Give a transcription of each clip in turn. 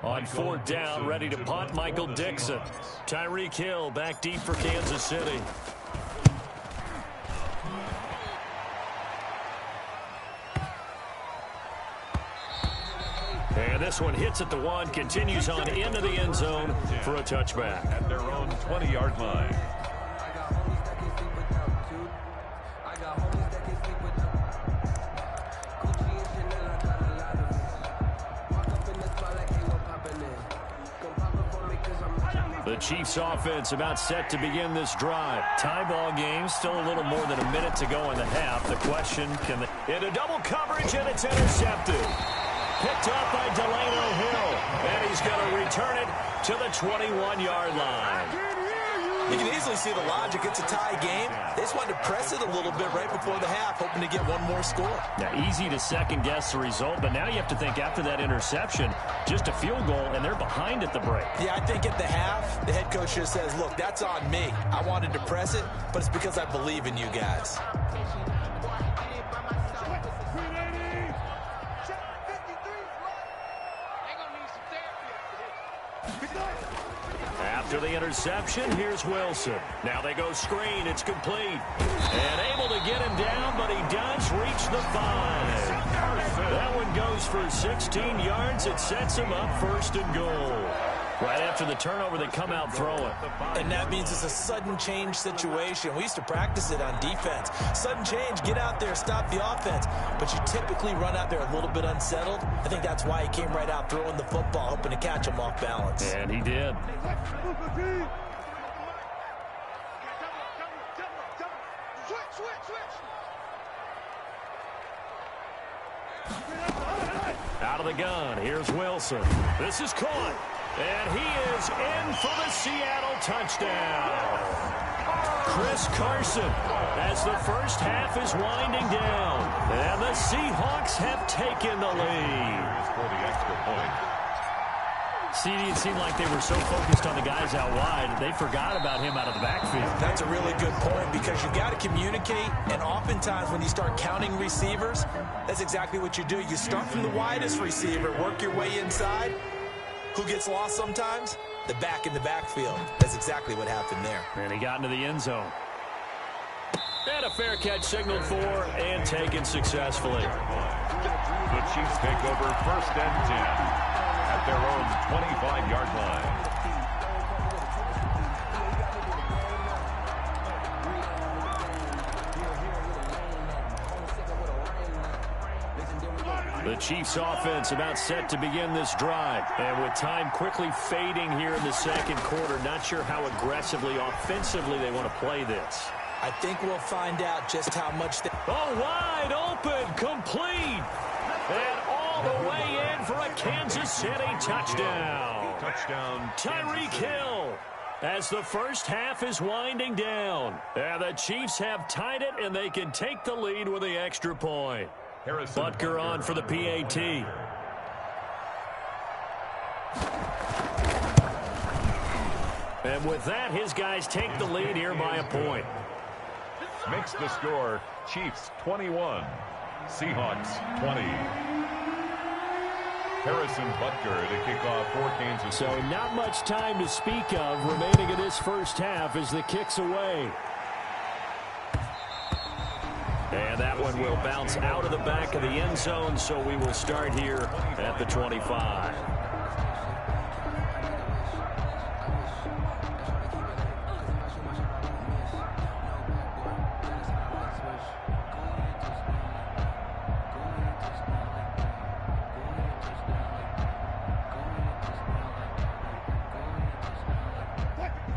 On fourth down, ready to punt, Michael Dixon. Tyreek Hill back deep for Kansas City. And this one hits at the 1, continues on into the end zone for a touchback. At their own 20-yard line. The Chiefs offense about set to begin this drive. Tie ball game, still a little more than a minute to go in the half. The question, can they... Into double coverage, and it's intercepted. Picked up by Delano Hill, and he's going to return it to the 21-yard line. You can easily see the logic. It's a tie game. They just wanted to press it a little bit right before the half, hoping to get one more score. Now, easy to second-guess the result, but now you have to think after that interception, just a field goal, and they're behind at the break. Yeah, I think at the half, the head coach just says, look, that's on me. I wanted to press it, but it's because I believe in you guys. After the interception, here's Wilson. Now they go screen. It's complete. And able to get him down, but he does reach the 5. That one goes for 16 yards. It sets him up first and goal. Right after the turnover, they come out throwing. And that means it's a sudden change situation. We used to practice it on defense. Sudden change, get out there, stop the offense. But you typically run out there a little bit unsettled. I think that's why he came right out throwing the football, hoping to catch him off balance. And he did. Out of the gun, here's Wilson. This is caught. And he is in for the Seattle touchdown. Chris Carson, as the first half is winding down. And the Seahawks have taken the lead. For the extra point. CD, it seemed like they were so focused on the guys out wide, they forgot about him out of the backfield. That's a really good point because you've got to communicate, and oftentimes when you start counting receivers, that's exactly what you do. You start from the widest receiver, work your way inside. Who gets lost sometimes? The back in the backfield. That's exactly what happened there. And he got into the end zone. And a fair catch signaled for and taken successfully. The Chiefs take over first and 10 at their own 25-yard line. The Chiefs offense about set to begin this drive. And with time quickly fading here in the second quarter, not sure how aggressively, offensively they want to play this. I think we'll find out just how much they... Oh, wide open, complete. And all the way in for a Kansas City touchdown. Touchdown, Tyreek Hill. As the first half is winding down. And the Chiefs have tied it, and they can take the lead with the extra point. Butker on for the PAT. And with that, his guys take the lead here by a point. Makes the score Chiefs 21, Seahawks 20. Harrison Butker to kick off for Kansas City. So not much time to speak of remaining in this first half as the kick's away. And that one will bounce out of the back of the end zone, so we will start here at the 25.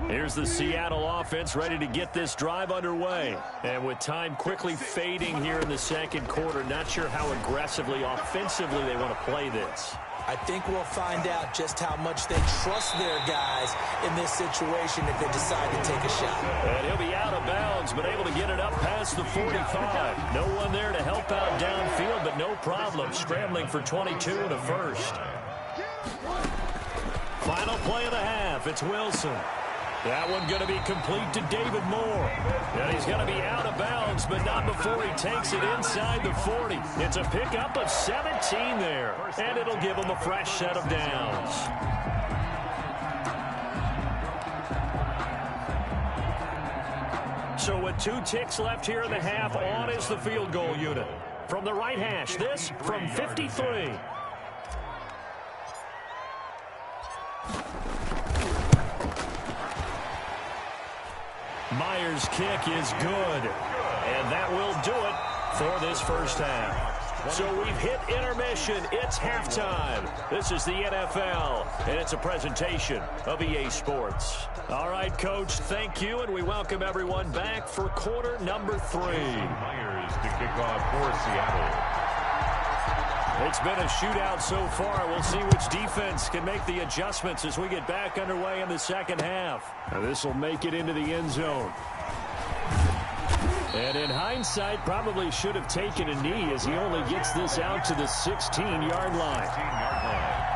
Here's the Seattle offense ready to get this drive underway. And with time quickly fading here in the second quarter, not sure how aggressively, offensively they want to play this. I think we'll find out just how much they trust their guys in this situation if they decide to take a shot. And he'll be out of bounds, but able to get it up past the 45. No one there to help out downfield, but no problem. Scrambling for 22 and a first. Final play of the half. It's Wilson. That one going to be complete to David Moore. And he's going to be out of bounds, but not before he takes it inside the 40. It's a pickup of 17 there, and it'll give him a fresh set of downs. So with 2 ticks left here in the half, on is the field goal unit. From the right hash, this from 53. Myers' kick is good, and that will do it for this first half. So we've hit intermission. It's halftime. This is the NFL, and it's a presentation of EA Sports. All right, Coach, thank you, and we welcome everyone back for quarter number 3. Myers to kick off for Seattle. It's been a shootout so far. We'll see which defense can make the adjustments as we get back underway in the second half. Now this will make it into the end zone. And in hindsight, probably should have taken a knee as he only gets this out to the 16-yard line.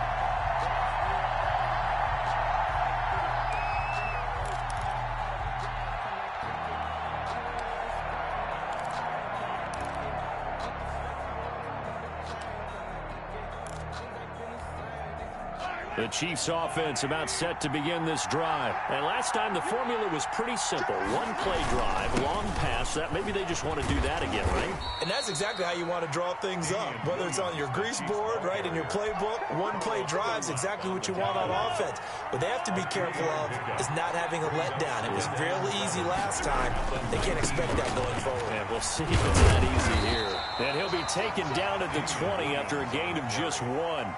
The Chiefs offense about set to begin this drive. And last time the formula was pretty simple. One play drive, long pass. That maybe they just want to do that again, right? And that's exactly how you want to draw things up. Whether it's on your grease board, right, in your playbook, one play drive's exactly what you want on offense. What they have to be careful of is not having a letdown. It was fairly easy last time. They can't expect that going forward. And we'll see if it's that easy here. And he'll be taken down at the 20 after a gain of just 1.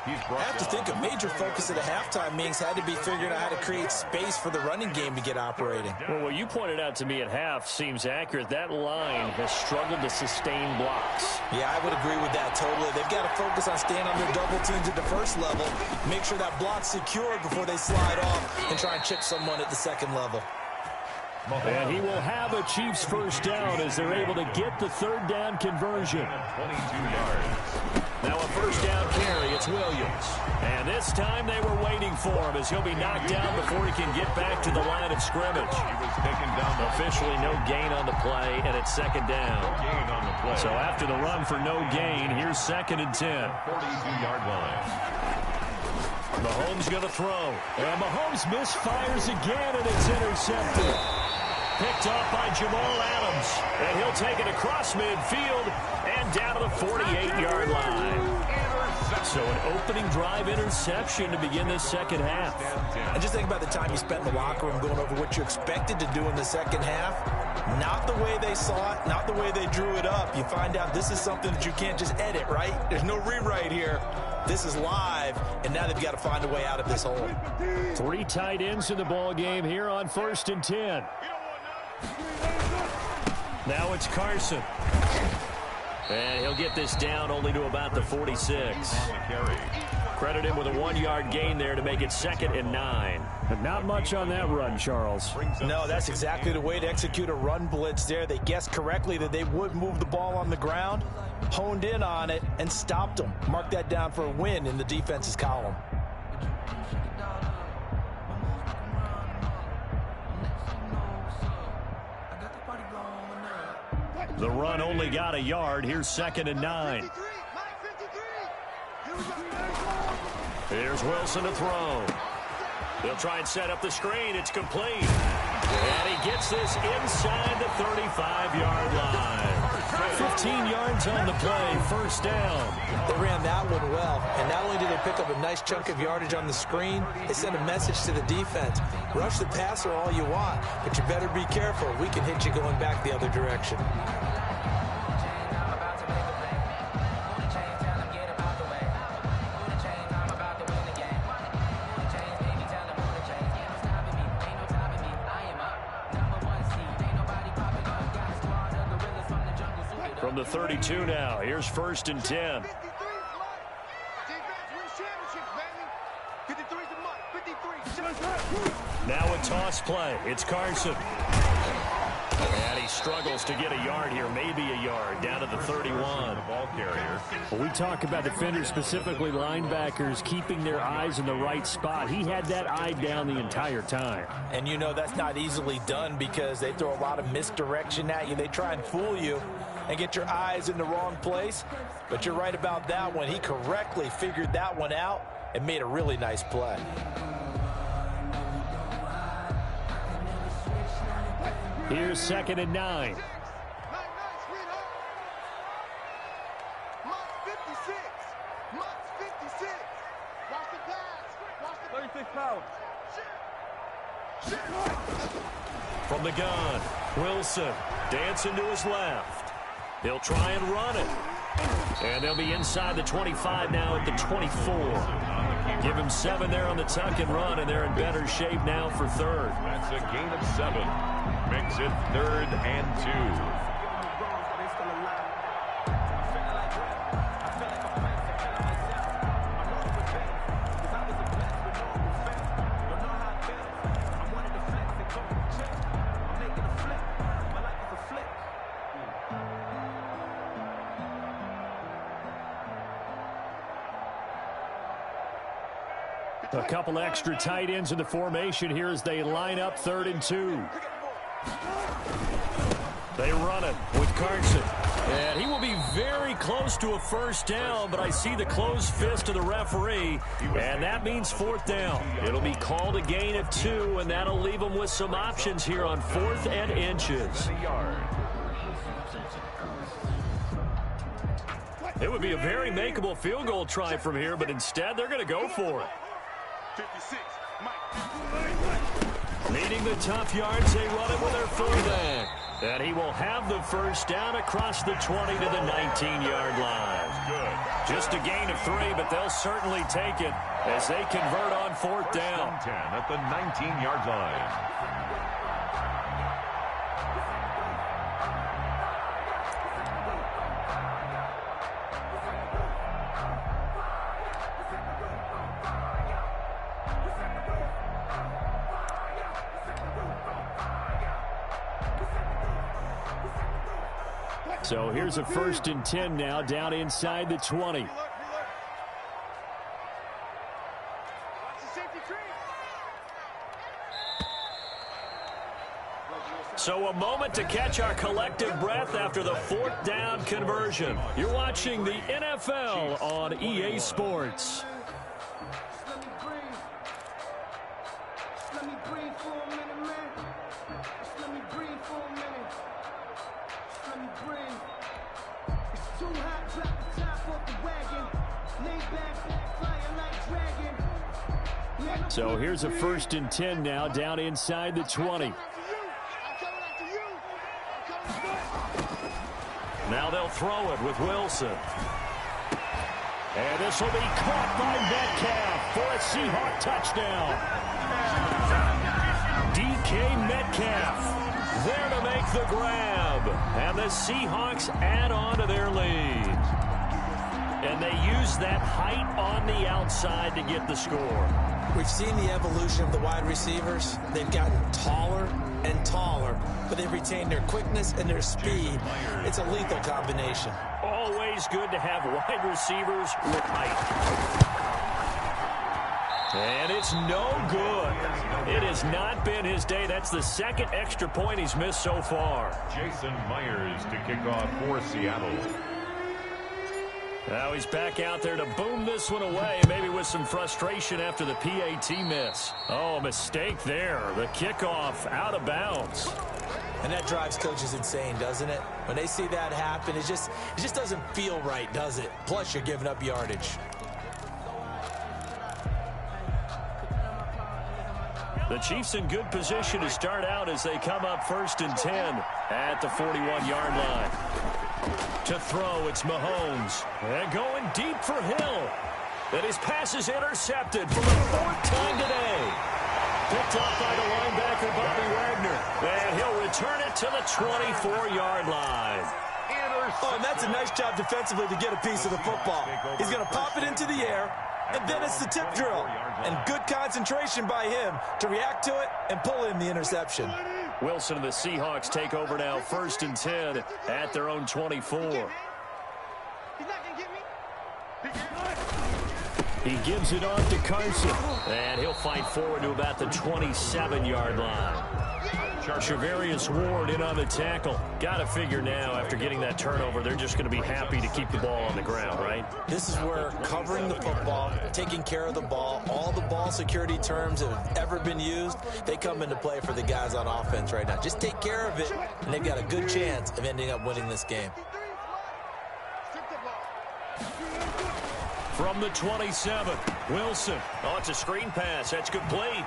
I have to think a major focus at a halftime means had to be figuring out how to create space for the running game to get operating. Well, what you pointed out to me at half seems accurate. That line has struggled to sustain blocks. Yeah, I would agree with that totally. They've got to focus on staying on their double teams at the first level, make sure that block's secured before they slide off and try and chip someone at the second level. And he will have a Chiefs first down as they're able to get the third down conversion. 22 yards. Now a first down carry, it's Williams. And this time they were waiting for him as he'll be knocked down before he can get back to the line of scrimmage. He was taken down. Officially no gain on the play, and it's second down. No gain on the play. So after the run for no gain, here's 2nd and 10. 42-yard line. Mahomes going to throw. And Mahomes misfires again, and it's intercepted. Picked off by Jamal Adams. And he'll take it across midfield and down to the 48-yard line. So an opening drive interception to begin this second half. And just think about the time you spent in the locker room going over what you expected to do in the second half. Not the way they saw it, not the way they drew it up. You find out this is something that you can't just edit, right? There's no rewrite here. This is live, and now they've got to find a way out of this hole. 3 tight ends in the ball game here on 1st and 10. Now it's Carson. And he'll get this down only to about the 46. Credit him with a 1-yard gain there to make it 2nd and 9. But not much on that run, Charles. No, that's exactly the way to execute a run blitz there. They guessed correctly that they would move the ball on the ground, honed in on it, and stopped them. Mark that down for a win in the defense's column. The run only got a yard. Here's 2nd and 9. Here's Wilson to throw. They'll try and set up the screen. It's complete. And he gets this inside the 35-yard line. 15 yards on the play. First down. They ran that one well. And not only did they pick up a nice chunk of yardage on the screen, they sent a message to the defense. Rush the passer all you want, but you better be careful. We can hit you going back the other direction. From the 32 now, here's 1st and 10. Now a toss play. It's Carson. And he struggles to get a yard here, maybe a yard, down to the 31. The ball carrier. Well, we talk about defenders, specifically linebackers, keeping their eyes in the right spot. He had that eye down the entire time. And you know that's not easily done because they throw a lot of misdirection at you. They try and fool you and get your eyes in the wrong place. But you're right about that one. He correctly figured that one out and made a really nice play. Here's 2nd and 9. From the gun, Wilson dancing to his left. He'll try and run it. And they'll be inside the 25 now at the 24. Give him 7 there on the tuck and run, and they're in better shape now for 3rd. That's a gain of 7. Makes it 3rd and 2. A couple extra tight ends in the formation here as they line up 3rd and 2. They run it with Carson. And he will be very close to a 1st down, but I see the closed fist of the referee, and that means 4th down. It'll be called a gain of 2, and that'll leave them with some options here on 4th and inches. It would be a very makeable field goal try from here, but instead they're going to go for it. Needing the tough yards, they run it with their fullback. And he will have the 1st down across the 20 to the 19-yard line. Good. Just a gain of 3, but they'll certainly take it as they convert on 4th down. 10 at the 19-yard line. So here's a 1st and 10 now, down inside the 20. So a moment to catch our collective breath after the 4th down conversion. You're watching the NFL on EA Sports. So here's a 1st and 10 now, down inside the 20. Now they'll throw it with Wilson. And this will be caught by Metcalf for a Seahawk touchdown. DK Metcalf there to make the grab. And the Seahawks add on to their lead. And they use that height on the outside to get the score. We've seen the evolution of the wide receivers. They've gotten taller and taller, but they've retained their quickness and their speed. It's a lethal combination. Always good to have wide receivers with height. And it's no good. It has not been his day. That's the 2nd extra point he's missed so far. Jason Myers to kick off for Seattle. Now he's back out there to boom this one away, maybe with some frustration after the PAT miss. Oh, a mistake there. The kickoff out of bounds. And that drives coaches insane, doesn't it? When they see that happen, it just doesn't feel right, does it? Plus, you're giving up yardage. The Chiefs in good position to start out as they come up 1st and 10 at the 41-yard line. To throw, it's Mahomes. And going deep for Hill. And his pass is intercepted for the 4th time today. Picked up by the linebacker, Bobby Wagner. And he'll return it to the 24-yard line. Oh, and that's a nice job defensively to get a piece of the football. He's going to pop it into the air, And then it's the tip drill. And good concentration by him to react to it and pull in the interception. Wilson and the Seahawks take over now, 1st and 10 at their own 24. He gives it off to Carson, and he'll fight forward to about the 27-yard line. Charvarius Ward in on the tackle. Got to figure now, after getting that turnover, they're just going to be happy to keep the ball on the ground, right? This is where covering the football, taking care of the ball, all the ball security terms that have ever been used, they come into play for the guys on offense right now. Just take care of it, and they've got a good chance of ending up winning this game. From the 27, Wilson. Oh, it's a screen pass. That's complete.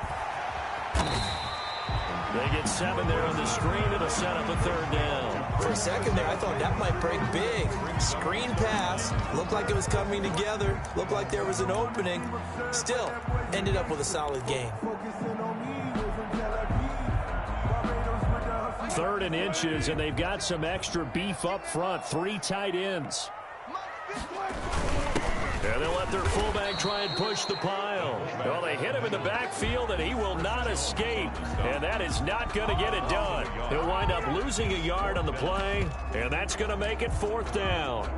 They get 7 there on the screen. It'll set up a 3rd down. For a second there, I thought that might break big. Screen pass. Looked like it was coming together. Looked like there was an opening. Still, ended up with a solid game. 3rd and inches, and they've got some extra beef up front. 3 tight ends. And they'll let their fullback try and push the pile. Well, they hit him in the backfield, and he will not escape. And that is not going to get it done. He'll wind up losing a yard on the play, and that's going to make it 4th down.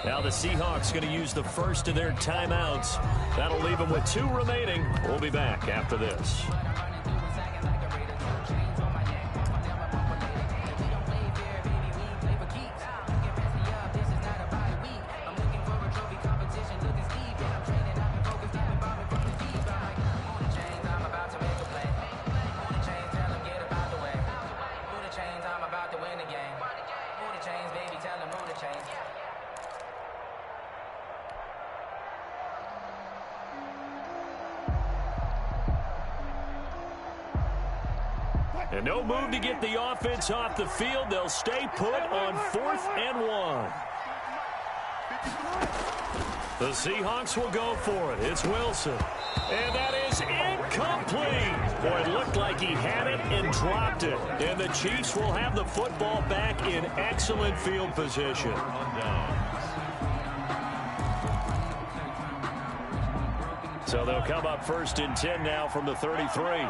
Now the Seahawks going to use the first of their timeouts. That'll leave them with 2 remaining. We'll be back after this. And no move to get the offense off the field. They'll stay put on 4th and 1. The Seahawks will go for it. It's Wilson. And that is incomplete. Boy, it looked like he had it and dropped it. And the Chiefs will have the football back in excellent field position. So they'll come up 1st and 10 now from the 33.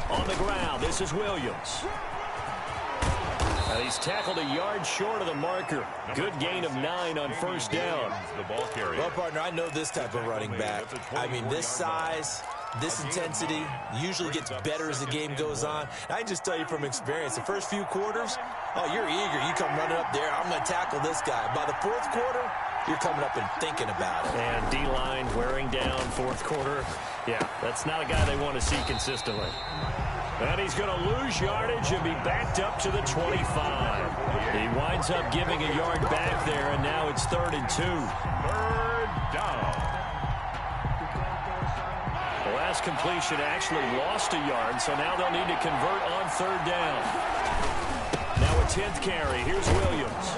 On the ground, this is Williams. And he's tackled a yard short of the marker. Good gain of 9 on 1st down. Well, partner, I know this type of running back. I mean, this size, this intensity usually gets better as the game goes on. I can just tell you from experience, the first few quarters, oh, you're eager. You come running up there, I'm going to tackle this guy. By the 4th quarter, you're coming up and thinking about it. And D-line wearing down 4th quarter. Yeah, that's not a guy they want to see consistently. And he's going to lose yardage and be backed up to the 25. He winds up giving a yard back there, and now it's 3rd and 2. 3rd down. The last completion actually lost a yard, so now they'll need to convert on 3rd down. Now a 10th carry. Here's Williams.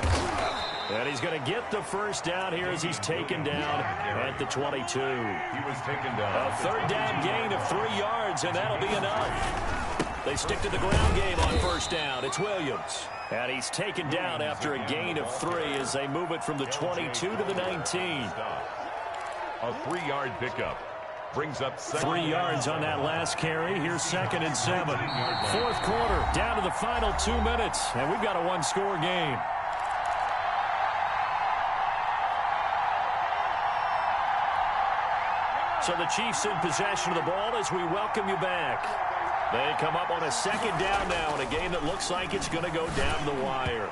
And he's going to get the 1st down here as he's taken down at the 22. He was taken down. A 3rd down gain of 3 yards, and that'll be enough. They stick to the ground game on 1st down. It's Williams. And he's taken down after a gain of 3 as they move it from the 22 to the 19. A 3-yard pickup. Brings up 3 yards on that last carry. Here's 2nd and 7. 4th quarter, down to the final 2 minutes, and we've got a 1-score game. So the Chiefs in possession of the ball as we welcome you back. They come up on a 2nd down now in a game that looks like it's going to go down the wire.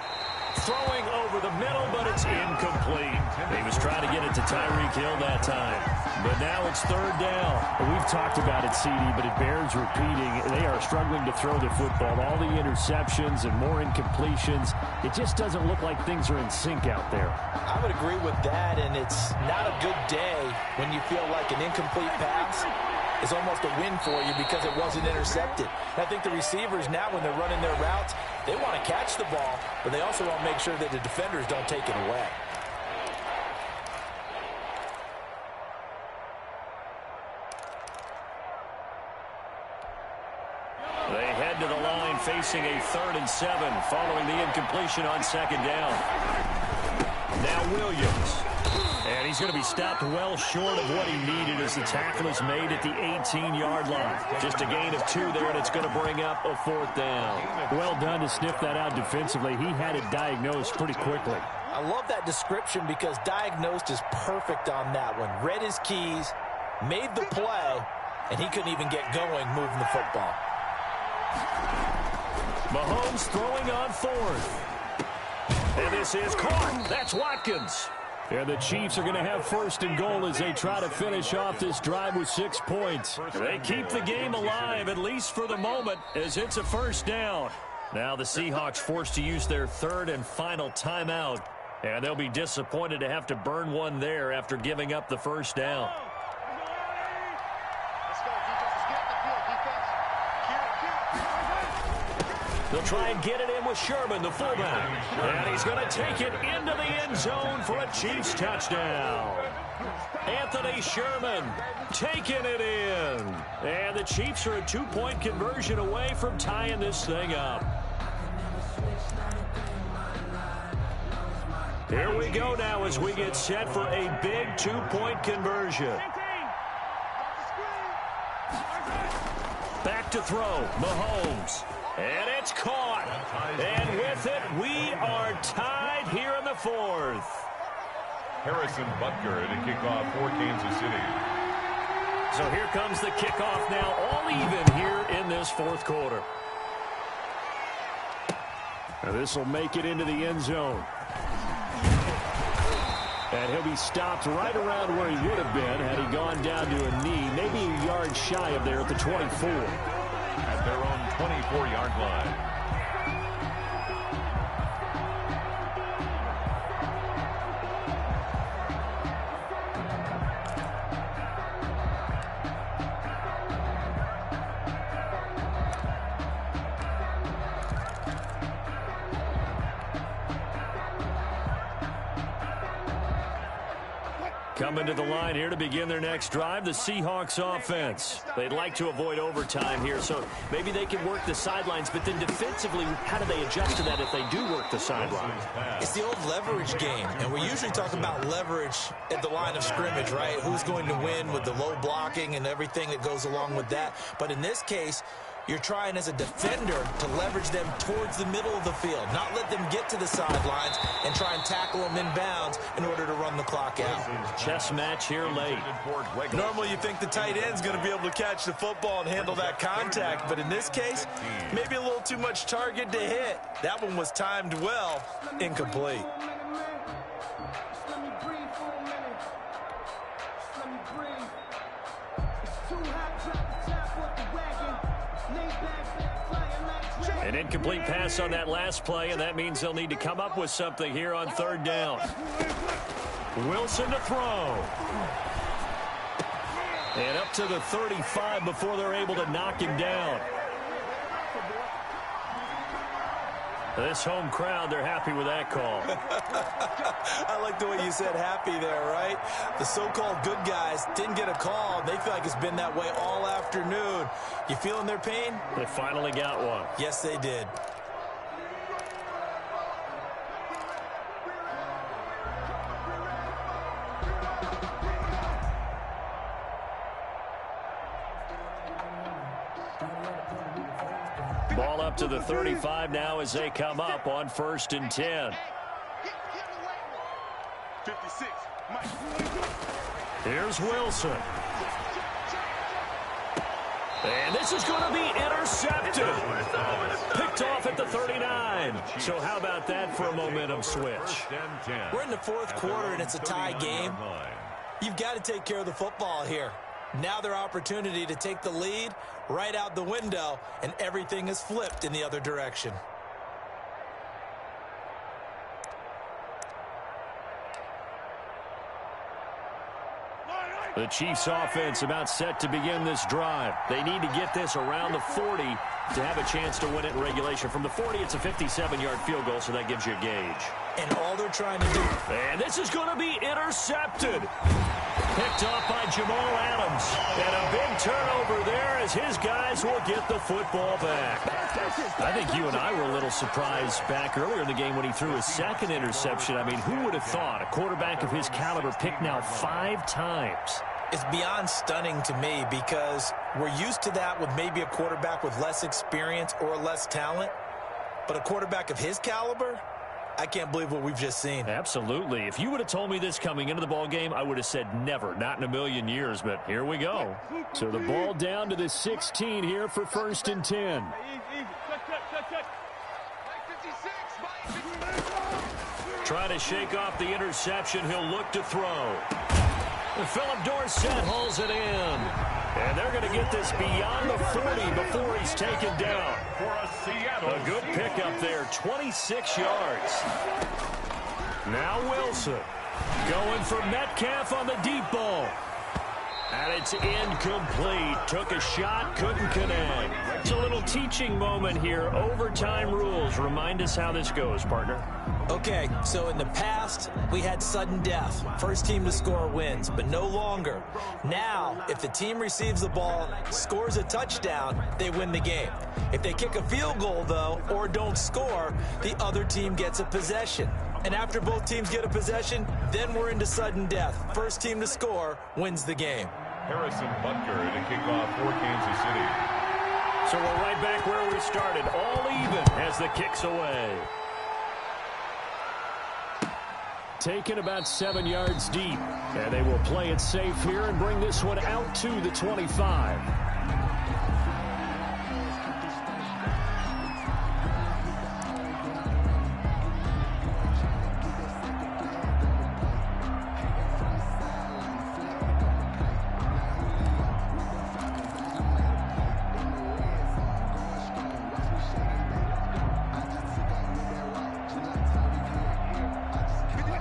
Throwing over the middle, but it's incomplete. He was trying to get it to Tyreek Hill that time. But now it's third down. We've talked about it, CD, but it bears repeating. They are struggling to throw the football. All the interceptions and more incompletions. It just doesn't look like things are in sync out there. I would agree with that, and it's not a good day when you feel like an incomplete pass is almost a win for you because it wasn't intercepted. I think the receivers now, when they're running their routes, they want to catch the ball, but they also want to make sure that the defenders don't take it away. They head to the line facing a 3rd and 7 following the incompletion on 2nd down. Now Williams. And he's going to be stopped well short of what he needed as the tackle is made at the 18-yard line. Just a gain of 2 there, and it's going to bring up a 4th down. Well done to sniff that out defensively. He had it diagnosed pretty quickly. I love that description because diagnosed is perfect on that one. Read his keys, made the play, and he couldn't even get going moving the football. Mahomes throwing on 4th. And this is caught. That's Watkins. And the Chiefs are going to have 1st and goal as they try to finish off this drive with 6 points. They keep the game alive, at least for the moment, as it's a 1st down. Now the Seahawks forced to use their 3rd and final timeout. And they'll be disappointed to have to burn one there after giving up the 1st down. They'll try and get it in with Sherman, the fullback. And he's going to take it into the end zone for a Chiefs touchdown. Anthony Sherman taking it in. And the Chiefs are a 2-point conversion away from tying this thing up. Here we go now as we get set for a big 2-point conversion. Back to throw, Mahomes. And it's caught. And with it, we are tied here in the 4th. Harrison Butker to kick off for Kansas City. So here comes the kickoff now, all even here in this 4th quarter. And this will make it into the end zone. And he'll be stopped right around where he would have been had he gone down to a knee, maybe a yard shy of there at the 24. At their own 24-yard line. Coming to the line here to begin their next drive, the Seahawks offense. They'd like to avoid overtime here, so maybe they can work the sidelines, but then defensively, how do they adjust to that if they do work the sidelines? It's the old leverage game, and we usually talk about leverage at the line of scrimmage, right? Who's going to win with the low blocking and everything that goes along with that. But in this case, you're trying as a defender to leverage them towards the middle of the field, not let them get to the sidelines and try and tackle them in bounds in order to run the clock out. Chess match here late. Normally you think the tight end's going to be able to catch the football and handle that contact, but in this case, maybe a little too much target to hit. That one was timed well, incomplete. An incomplete pass on that last play, and that means they'll need to come up with something here on 3rd down. Wilson to throw. And up to the 35 before they're able to knock him down. This home crowd, they're happy with that call. I like the way you said happy there, right? The so-called good guys didn't get a call. They feel like it's been that way all afternoon. You feeling their pain? They finally got one. Yes, they did. Ball up to the 35 now as they come up on 1st and 10. 56. Here's Wilson. And this is going to be intercepted. Picked off at the 39. So how about that for a momentum switch? We're in the 4th quarter, and it's a tie game. You've got to take care of the football here. Now their opportunity to take the lead right out the window, and everything is flipped in the other direction. The Chiefs offense about set to begin this drive. They need to get this around the 40 to have a chance to win it in regulation. From the 40, it's a 57-yard field goal, so that gives you a gauge. And all they're trying to do. And this is going to be intercepted. Picked off by Jamal Adams. And a big turnover there as his guys will get the football back. I think you and I were a little surprised back earlier in the game when he threw his second interception. I mean, who would have thought a quarterback of his caliber picked now 5 times? It's beyond stunning to me because we're used to that with maybe a quarterback with less experience or less talent. But a quarterback of his caliber, I can't believe what we've just seen. Absolutely. If you would have told me this coming into the ball game, I would have said never, not in a million years, but here we go. So the ball down to the 16 here for 1st and 10. Try to shake off the interception. He'll look to throw. And Philip Dorsett hauls it in. And they're going to get this beyond the 40 before he's taken down. A good pickup there, 26 yards. Now Wilson going for Metcalf on the deep ball. And it's incomplete. Took a shot, couldn't connect. It's a little teaching moment here. Overtime rules. Remind us how this goes, partner. Okay, so in the past, we had sudden death. First team to score wins, but no longer. Now, if the team receives the ball, scores a touchdown, they win the game. If they kick a field goal, though, or don't score, the other team gets a possession. And after both teams get a possession, then we're into sudden death. First team to score wins the game. Harrison Butker to kick off for Kansas City. So we're right back where we started, all even as the kick's away. Taken about 7 yards deep. And they will play it safe here and bring this one out to the 25.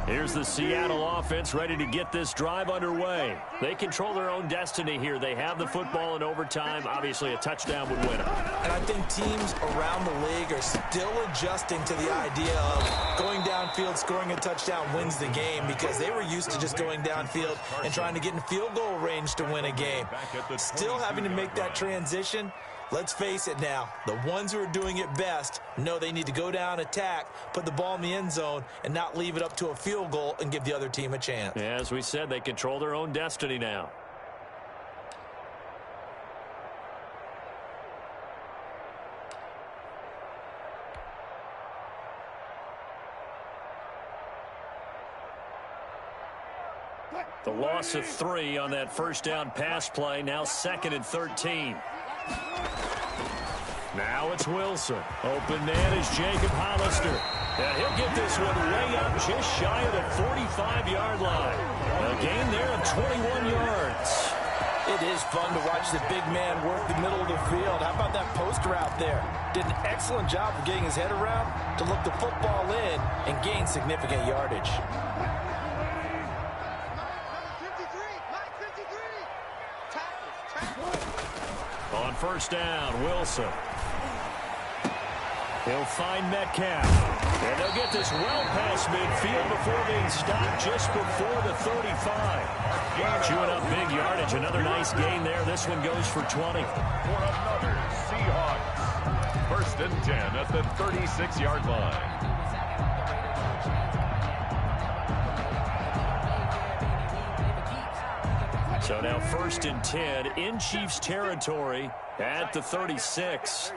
Here's the Seattle offense ready to get this drive underway. They control their own destiny here. They have the football in overtime. Obviously, a touchdown would win them. And I think teams around the league are still adjusting to the idea of going downfield, scoring a touchdown wins the game because they were used to just going downfield and trying to get in field goal range to win a game. Still having to make that transition. Let's face it now, the ones who are doing it best know they need to go down, attack, put the ball in the end zone, and not leave it up to a field goal and give the other team a chance. Yeah, as we said, they control their own destiny now. The loss of 3 on that first down pass play, now 2nd and 13. Now it's Wilson. Open man is Jacob Hollister. And he'll get this one way up just shy of the 45-yard line. A gain there of 21 yards. It is fun to watch the big man work the middle of the field. How about that post route there? Did an excellent job of getting his head around to look the football in and gain significant yardage. On first down, Wilson. He'll find Metcalf. And they'll get this well past midfield before being stopped just before the 35. Chewing up big yardage. Another nice gain there. This one goes for 20. For another Seahawks. 1st and 10 at the 36-yard line. So now 1st and 10 in Chiefs territory at the 36.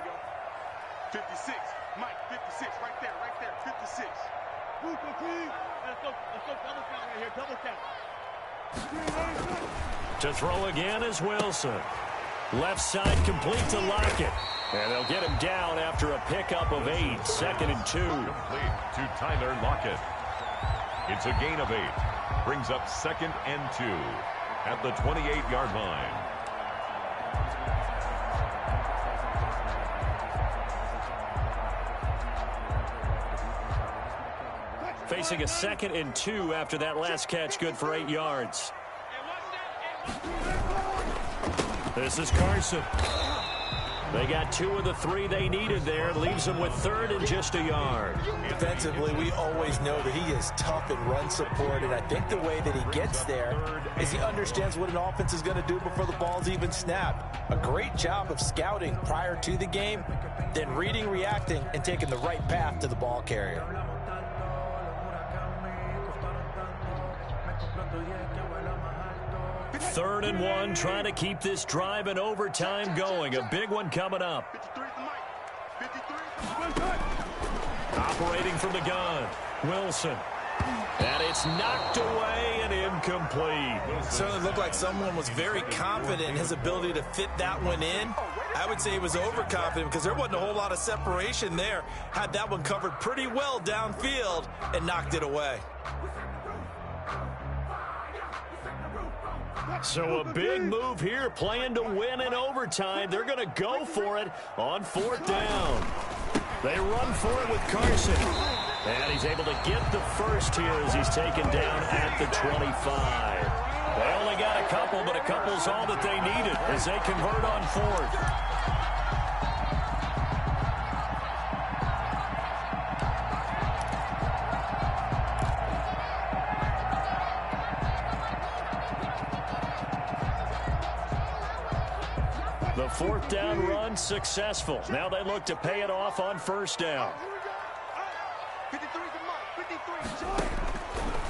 56, Mike, 56, right there, 56. Let's go double count right here, double count. To throw again is Wilson. Left side complete to Lockett. And they'll get him down after a pickup of 8, 2nd and 2. Complete to Tyler Lockett. It's a gain of 8. Brings up 2nd and 2 at the 28-yard line. Facing a 2nd and 2 after that last catch, good for 8 yards. This is Carson. They got 2 of the 3 they needed there. Leaves them with 3rd and just a yard. Defensively, we always know that he is tough in run support, and I think the way that he gets there is he understands what an offense is going to do before the ball's even snapped. A great job of scouting prior to the game, then reading, reacting, and taking the right path to the ball carrier. 3rd and 1, trying to keep this drive in overtime going. A big one coming up. Operating from the gun, Wilson. And it's knocked away and incomplete. Certainly looked like someone was very confident in his ability to fit that one in. I would say he was overconfident because there wasn't a whole lot of separation there. Had that one covered pretty well downfield and knocked it away. So a big move here, playing to win in overtime. They're going to go for it on 4th down. They run for it with Carson. And he's able to get the first here as he's taken down at the 25. They only got a couple, but a couple's all that they needed as they convert on 4th. The 4th down run successful. Now they look to pay it off on 1st down.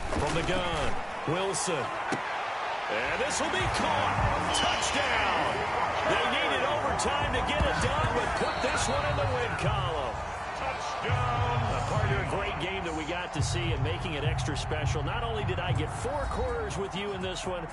From the gun, Wilson. And this will be caught. Touchdown. They needed overtime to get it done, but put this one in the win column. Touchdown. A part of a great game that we got to see and making it extra special. Not only did I get 4 quarters with you in this one,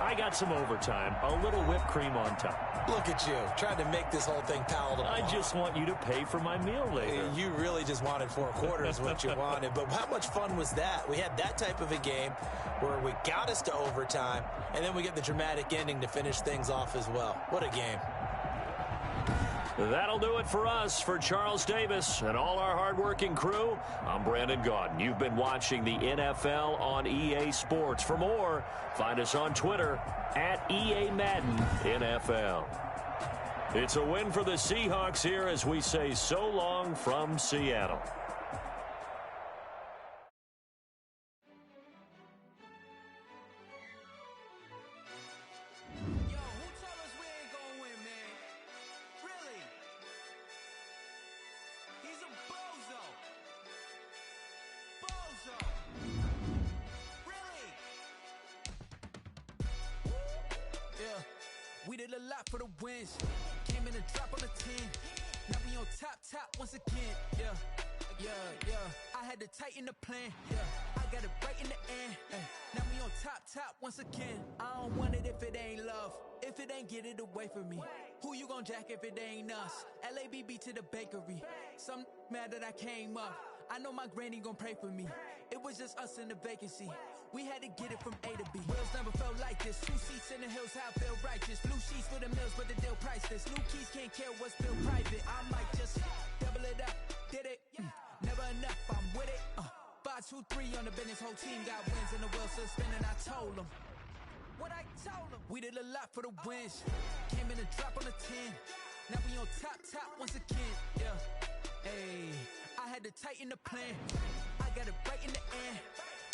I got some overtime, a little whipped cream on top. Look at you, trying to make this whole thing palatable. I just want you to pay for my meal later. You really just wanted 4 quarters, what you wanted. But how much fun was that? We had that type of a game where we got us to overtime, and then we get the dramatic ending to finish things off as well. What a game. That'll do it for us. For Charles Davis and all our hardworking crew, I'm Brandon Gaudin. You've been watching the NFL on EA Sports. For more, find us on Twitter at EA Madden NFL. It's a win for the Seahawks here as we say so long from Seattle. We did a lot for the wins. Came in and drop on the 10. Now we on top once again. Yeah. I had to tighten the plan. Yeah. I got it right in the end. Now we on top once again. I don't want it if it ain't love. If it ain't, get it away from me. Who you gon' jack if it ain't us? LABB to the bakery. Some mad that I came up. I know my granny gon' pray for me. It was just us in the vacancy. We had to get it from A to B. Wheels never felt like this. 2 seats in the hills, how I feel righteous. Blue sheets for the mills, but the deal priceless. New keys can't care what's still private. I might just double it up. Did it? Never enough, I'm with it. 5, 2, 3 on the business. Whole team got wins and the wheels still spinning. I told them. What I told them. We did a lot for the wins. Came in and drop on the 10. Now we on top once again. Yeah. Hey, I had to tighten the plan. I got it right in the end.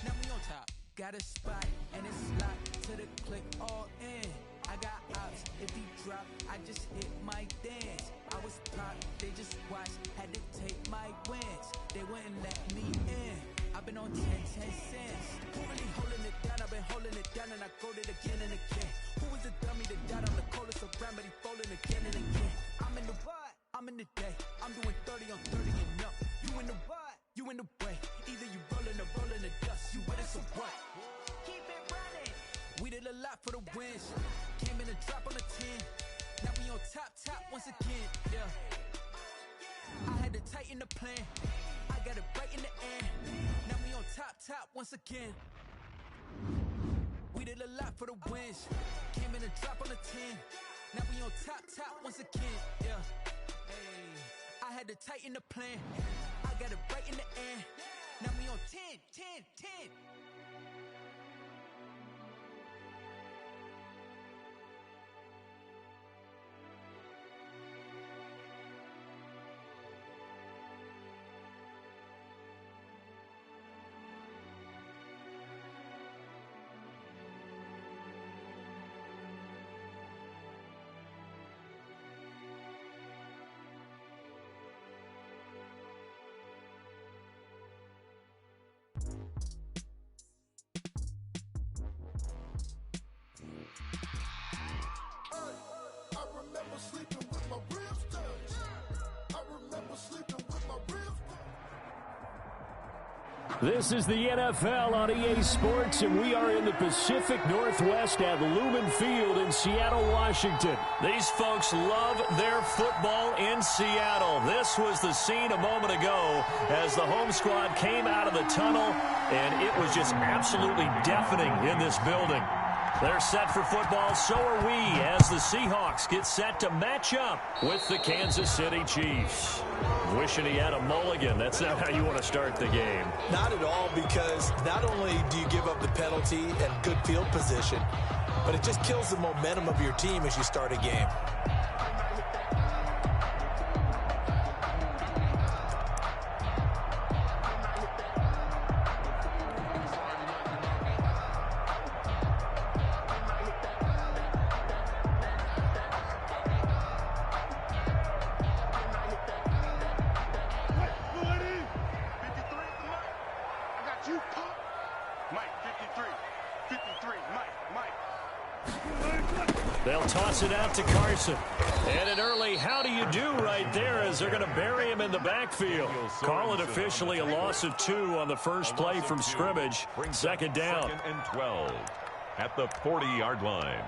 Now we on top. Got a spot and it's locked to the click all in. I got ops, if he drop, I just hit my dance. I was top, they just watched, had to take my wins. They wouldn't let me in. I've been on 10 cents. Who really holding it down? I've been holding it down and I go it again and again. Who was the dummy that died on the coldest around, but he folding again and again. I'm in the what? I'm in the day. I'm doing 30 on 30 and up. You in the what? You in the way. Either you rolling or rolling the dust. You with us or what? Keep it running. We did a lot for the wins. Came in and drop on the 10. Now we on top once again. Yeah. I had to tighten the plan. I got it right in the end. Now we on top once again. did a lot for the wins. Came in a drop on the 10. Now we on top once again. Yeah. Hey, I had to tighten the plan. I got it right in the end. Now we on 10. This is the NFL on EA Sports, and we are in the Pacific Northwest at Lumen Field in Seattle, Washington. These folks love their football in Seattle. This was the scene a moment ago as the home squad came out of the tunnel, and it was just absolutely deafening in this building. They're set for football, so are we, as the Seahawks get set to match up with the Kansas City Chiefs. Wishing he had a mulligan. That's not how you want to start the game. Not at all, because not only do you give up the penalty and good field position, but it just kills the momentum of your team as you start a game. They'll toss it out to Carson. And an early how do you do right there as they're going to bury him in the backfield. Call it officially a loss of 2 on the first play from scrimmage. Second down. 2nd and 12 at the 40-yard line.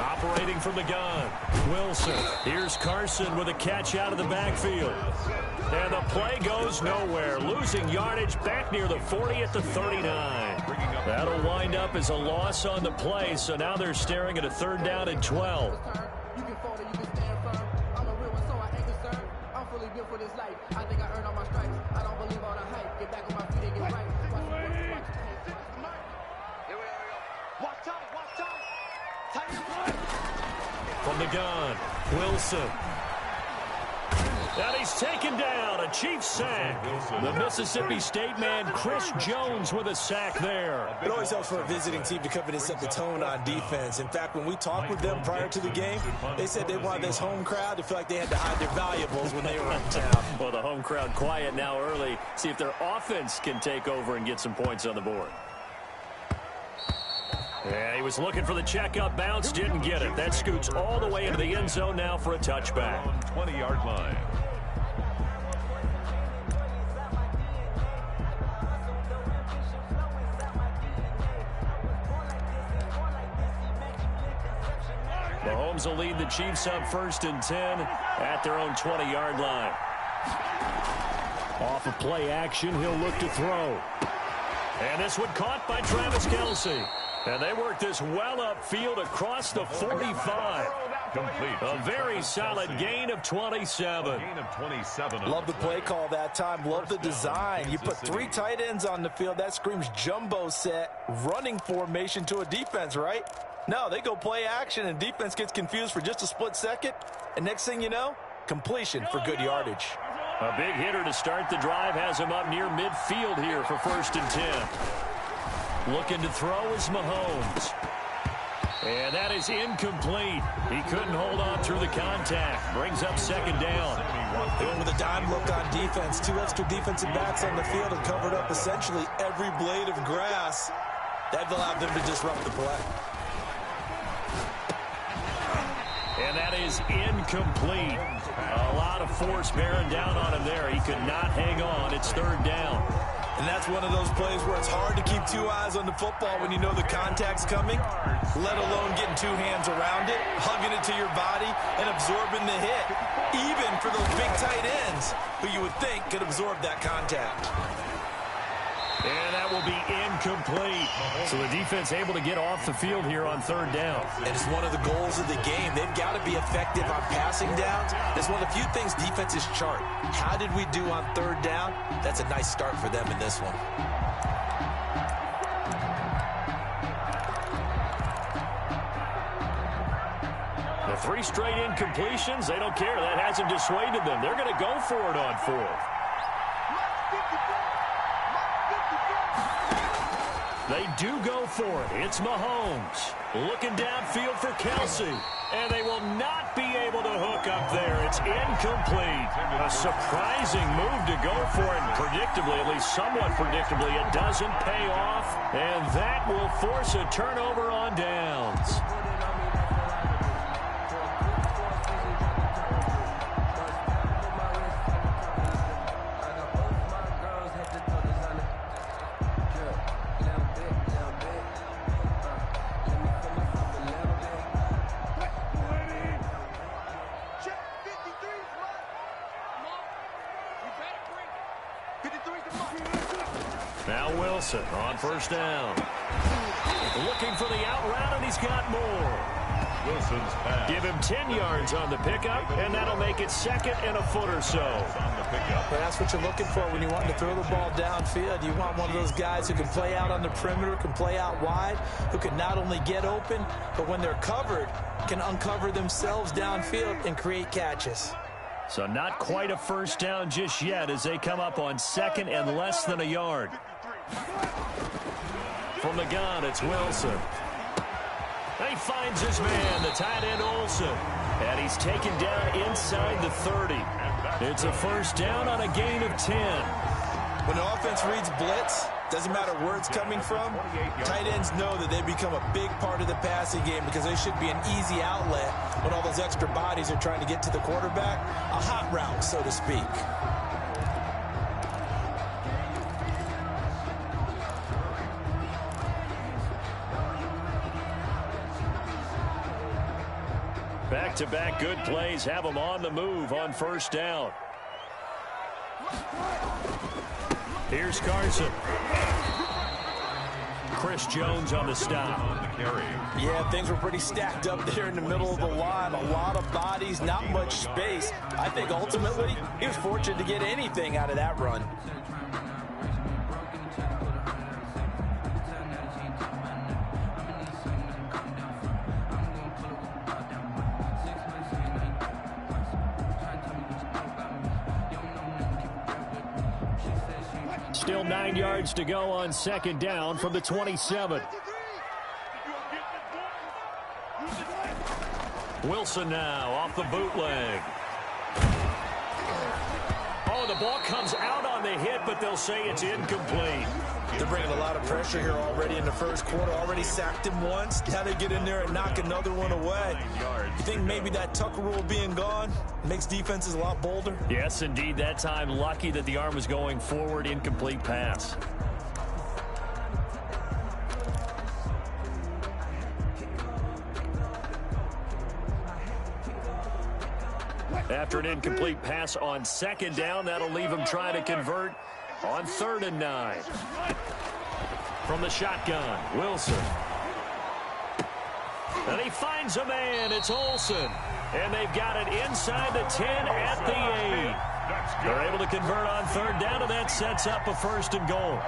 Operating from the gun, Wilson. Here's Carson with a catch out of the backfield. And the play goes nowhere. Losing yardage back near the 40 at the 39. That'll wind up as a loss on the play, so now they're staring at a 3rd down and 12. You can fall or you can stand firm. I'm a real one, so I ain't concerned. I'm fully built for this life. I think I earned all my stripes. I don't believe all the hype. Get back on my feet and get right. Watch out. Tight end. From the gun, Wilson. And he's taken down, a Chiefs sack. The Mississippi State man, Chris Jones, with a sack there. It always helps for a visiting team to come in and set the tone on defense. In fact, when we talked with them prior to the game, they said they wanted this home crowd to feel like they had to hide their valuables when they were in town. Well, the home crowd quiet now early. See if their offense can take over and get some points on the board. Yeah, he was looking for the checkup bounce, didn't get it. That scoots all the way into the end zone now for a touchback. 20-yard line. Mahomes will lead the Chiefs up 1st and 10 at their own 20-yard line. Off of play action, he'll look to throw. And this one caught by Travis Kelce. And they work this well upfield across the 45. Complete. A very solid gain of 27. Gain of 27. Love the play call that time. Love the design. You put 3 tight ends on the field. That screams jumbo set, running formation to a defense, right? No, they go play action, and defense gets confused for just a split second. And next thing you know, completion for good yardage. A big hitter to start the drive has him up near midfield here for 1st and 10. Looking to throw is Mahomes. And that is incomplete. He couldn't hold on through the contact. Brings up 2nd down. Going with a dime look on defense. 2 extra defensive backs on the field and covered up essentially every blade of grass. That allowed them to disrupt the play. And that is incomplete. A lot of force bearing down on him there. He could not hang on. It's third down. And that's one of those plays where it's hard to keep two eyes on the football when you know the contact's coming, let alone getting two hands around it, hugging it to your body, and absorbing the hit, even for those big tight ends who you would think could absorb that contact. And that will be incomplete. So the defense able to get off the field here on third down. And it's one of the goals of the game. They've got to be effective on passing downs. It's one of the few things defenses chart. How did we do on third down? That's a nice start for them in this one. The 3 straight incompletions, they don't care. That hasn't dissuaded them. They're going to go for it on fourth. They do go for it. It's Mahomes looking downfield for Kelsey. And they will not be able to hook up there. It's incomplete. A surprising move to go for it. And predictably, at least somewhat predictably, it doesn't pay off. And that will force a turnover on downs. Now Wilson on first down. Looking for the out route, and he's got more. Wilson's pass. Give him 10 yards on the pickup, and that'll make it second and a foot or so. On the pickup. But that's what you're looking for when you want to throw the ball downfield. You want one of those guys who can play out on the perimeter, can play out wide, who can not only get open, but when they're covered, can uncover themselves downfield and create catches. So not quite a first down just yet as they come up on second and less than a yard. From the gun, it's Wilson. He finds his man, the tight end Olsen. And he's taken down inside the 30. It's a first down on a gain of 10. When the offense reads blitz, doesn't matter where it's coming from, tight ends know that they become a big part of the passing game because they should be an easy outlet when all those extra bodies are trying to get to the quarterback. A hot route, so to speak. Back-to-back good plays have them on the move on first down. Here's Carson. Chris Jones on the stop. On the carry. Yeah, things were pretty stacked up there in the middle of the line. A lot of bodies, not much space. I think ultimately he was fortunate to get anything out of that run. Still 9 yards to go on second down from the 27. Wilson now off the bootleg. Oh, the ball comes out on the hit, but they'll say it's incomplete. They're bringing a lot of pressure here already in the first quarter. Already sacked him once. Now they get in there and knock another one away. You think maybe that Tucker rule being gone makes defenses a lot bolder? Yes, indeed. That time, lucky that the arm was going forward. Incomplete pass. After an incomplete pass on second down, that'll leave him trying to convert on 3rd and 9. From the shotgun, Wilson. And he finds a man. It's Olsen. And they've got it inside the 10 at the 8. They're able to convert on 3rd down, and that sets up a 1st and goal.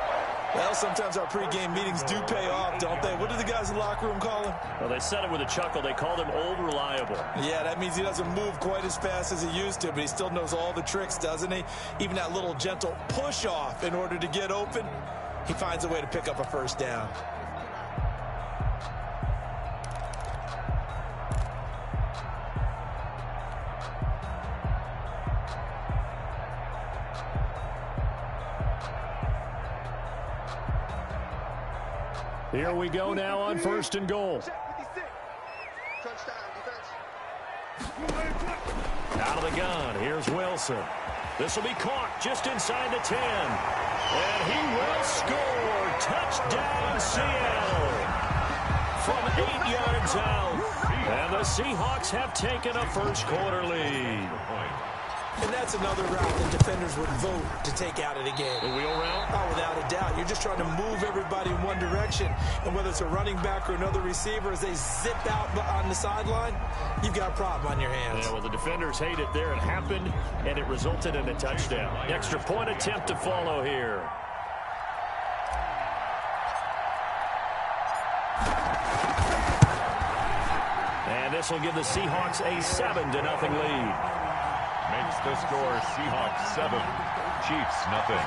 Well, sometimes our pregame meetings do pay off, don't they? What do the guys in the locker room call him? Well, they said it with a chuckle. They called him Old Reliable. Yeah, that means he doesn't move quite as fast as he used to, but he still knows all the tricks, doesn't he? Even that little gentle push-off in order to get open, he finds a way to pick up a 1st down. Here we go now on 1st and goal. Touchdown, defense. the gun. Here's Wilson. This will be caught just inside the 10. And he will score. Touchdown, Seattle. From 8 yards out. And the Seahawks have taken a first-quarter lead. And that's another route that defenders would vote to take out of the game. The wheel route? Oh, without a doubt. You're just trying to move everybody in one direction. And whether it's a running back or another receiver, as they zip out on the sideline, you've got a problem on your hands. Yeah, well, the defenders hate it there. It happened, and it resulted in a touchdown. Extra point attempt to follow here. And this will give the Seahawks a 7-0 lead. Makes the score Seahawks 7, Chiefs nothing.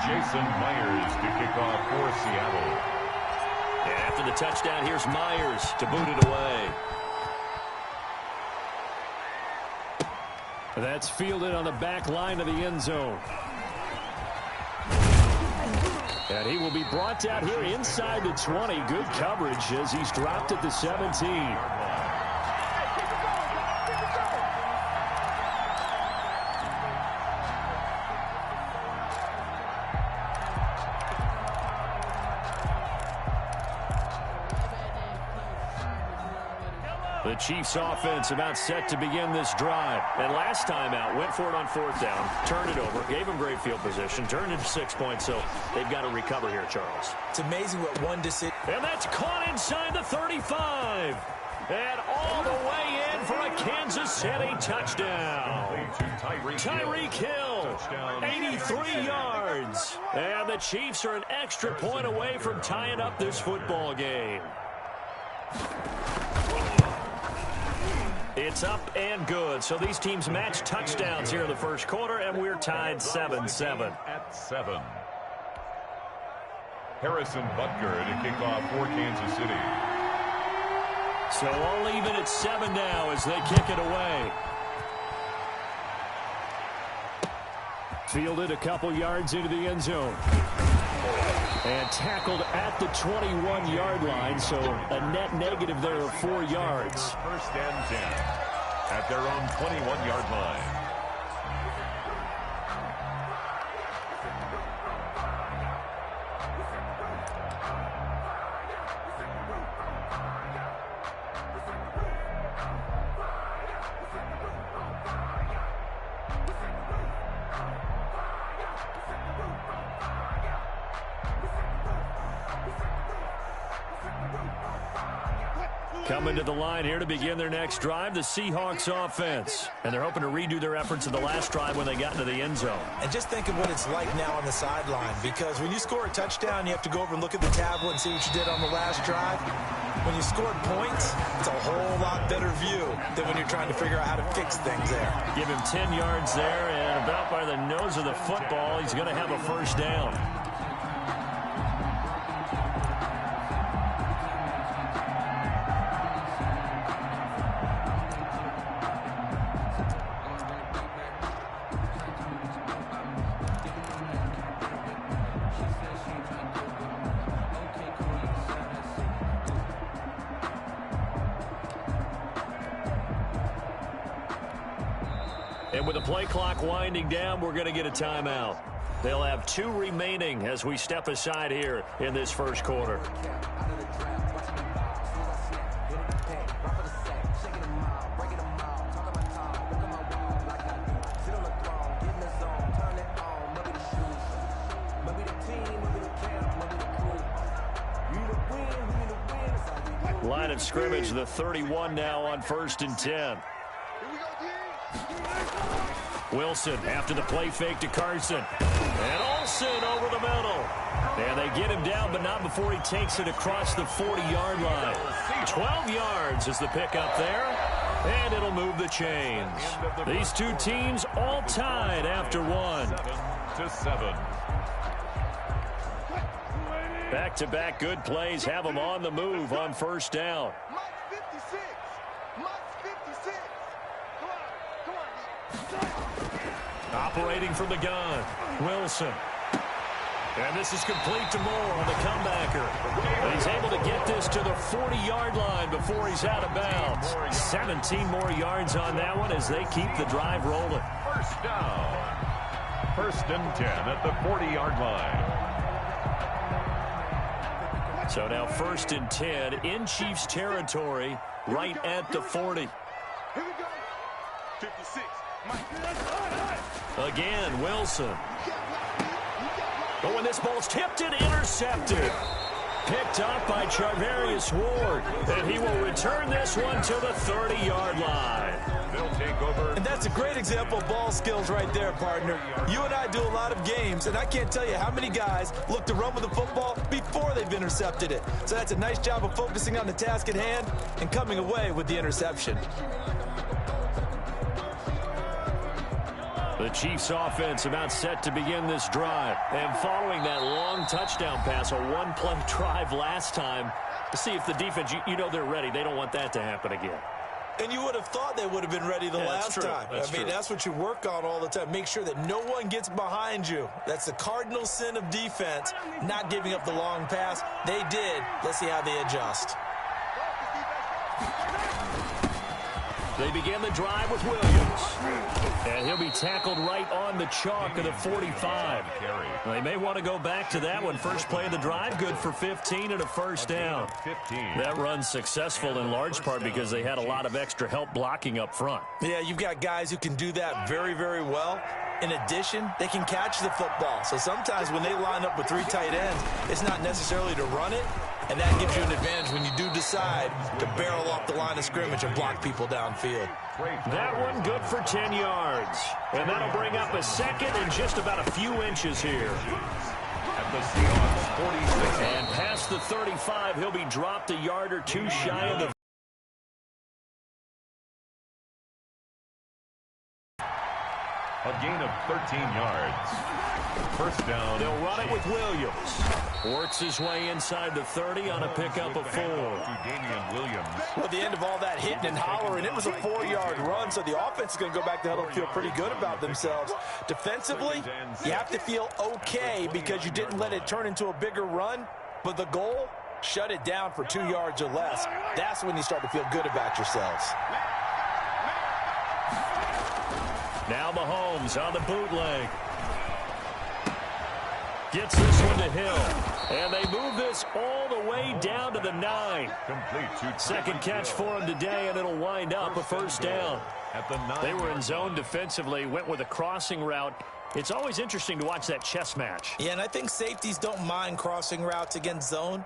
Jason Myers to kick off for Seattle. And after the touchdown, here's Myers to boot it away. That's fielded on the back line of the end zone. And he will be brought down here inside the 20. Good coverage as he's dropped at the 17. The Chiefs offense about set to begin this drive. And last time out, went for it on 4th down, turned it over, gave them great field position, turned it to 6 points, so they've got to recover here, Charles. It's amazing what one decision. And that's caught inside the 35. And all the way in for a Kansas City touchdown. Tyreek Hill, 83 yards. And the Chiefs are an extra point away from tying up this football game. It's up and good. So these teams match touchdowns here in the first quarter, and we're tied 7-7. At 7. Harrison Butker to kick off for Kansas City. So all even at 7 now as they kick it away. Fielded a couple yards into the end zone. And tackled at the 21-yard line, so a net negative there of 4 yards. First and 10 at their own 21-yard line. Coming to the line here to begin their next drive, the Seahawks offense. And they're hoping to redo their efforts in the last drive when they got into the end zone. And just think of what it's like now on the sideline, because when you score a touchdown, you have to go over and look at the tablet and see what you did on the last drive. When you scored points, it's a whole lot better view than when you're trying to figure out how to fix things there. Give him 10 yards there, and about by the nose of the football, he's going to have a first down. And with the play clock winding down, we're going to get a timeout. They'll have 2 remaining as we step aside here in this first quarter. Line of scrimmage, the 31 now on 1st and 10. Wilson after the play fake to Carson. And Olsen over the middle. And they get him down, but not before he takes it across the 40-yard line. 12 yards is the pickup there. And it'll move the chains. These two teams all tied after 1. 7-7. Back-to-back good plays have them on the move on 1st down. Operating from the gun, Wilson. And this is complete to Moore on the comebacker. And he's able to get this to the 40-yard line before he's out of bounds. 17 more yards on that one as they keep the drive rolling. First down. First and 10 at the 40-yard line. So now first and 10 in Chiefs territory right at the 40. Here we go. 56. Again, Wilson. But when this ball's tipped and intercepted. Picked up by Charvarius Ward. And he will return this one to the 30-yard line. They'll take over. And that's a great example of ball skills right there, partner. You and I do a lot of games, and I can't tell you how many guys look to run with the football before they've intercepted it. So that's a nice job of focusing on the task at hand and coming away with the interception. The Chiefs offense about set to begin this drive. And following that long touchdown pass, a one-play drive last time, to see if the defense, you know they're ready. They don't want that to happen again. And you would have thought they would have been ready the last time. That's what you work on all the time. Make sure that no one gets behind you. That's the cardinal sin of defense, not giving up the long pass. They did. Let's see how they adjust. They begin the drive with Williams. And he'll be tackled right on the chalk of the 45. They may want to go back to that one. First play of the drive, good for 15 and a first down. That run's successful in large part because they had a lot of extra help blocking up front. Yeah, you've got guys who can do that very, very well. In addition, they can catch the football. So sometimes when they line up with three tight ends, it's not necessarily to run it. And that gives you an advantage when you do decide to barrel off the line of scrimmage and block people downfield. That one good for 10 yards. And that'll bring up a second and just about a few inches here. At the Seahawks 46. And past the 35, he'll be dropped a yard or two shy of the A gain of 13 yards. First down. They'll run it with Williams. Works his way inside the 30 on a pickup of 4. Well, at the end of all that hitting and hollering, it was a 4-yard run, so the offense is going to go back to huddle and feel pretty good about themselves. Defensively, you have to feel okay because you didn't let it turn into a bigger run, but the goal, shut it down for 2 yards or less. That's when you start to feel good about yourselves. Now Mahomes on the bootleg. Gets this one to Hill. And they move this all the way down to the 9. Second catch for him today, and it'll wind up a first down. They were in zone defensively, went with a crossing route. It's always interesting to watch that chess match. Yeah, and I think safeties don't mind crossing routes against zone